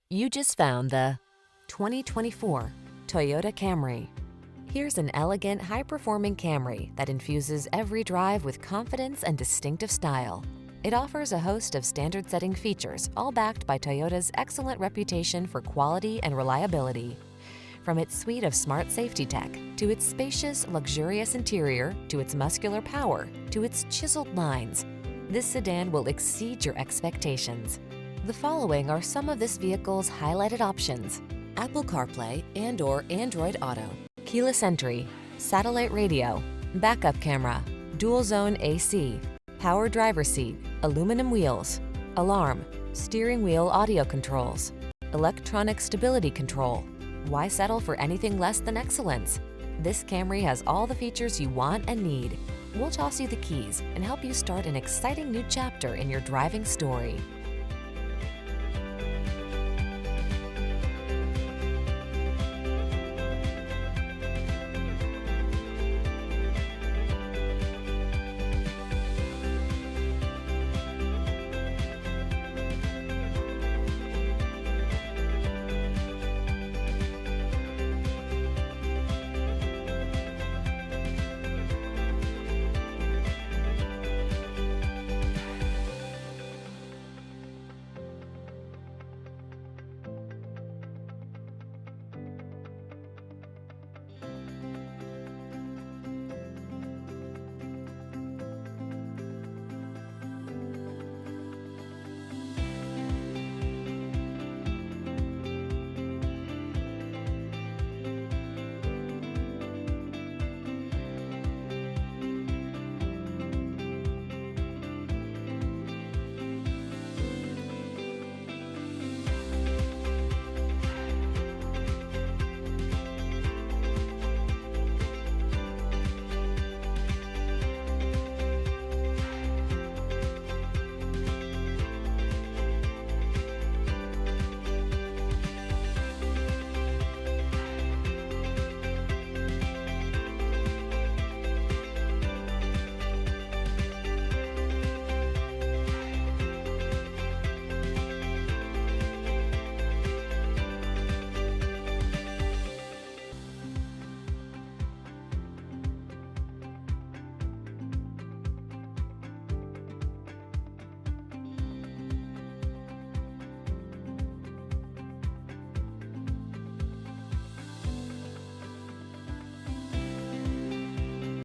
You just found the 2024 Toyota Camry. Here's an elegant, high-performing Camry that infuses every drive with confidence and distinctive style. It offers a host of standard-setting features, all backed by Toyota's excellent reputation for quality and reliability. From its suite of smart safety tech, to its spacious, luxurious interior, to its muscular power, to its chiseled lines, this sedan will exceed your expectations. The following are some of this vehicle's highlighted options: Apple CarPlay and/or Android Auto, keyless entry, satellite radio, backup camera, dual zone AC, power driver seat, aluminum wheels, alarm, steering wheel audio controls, electronic stability control. Why settle for anything less than excellence? This Camry has all the features you want and need. We'll toss you the keys and help you start an exciting new chapter in your driving story.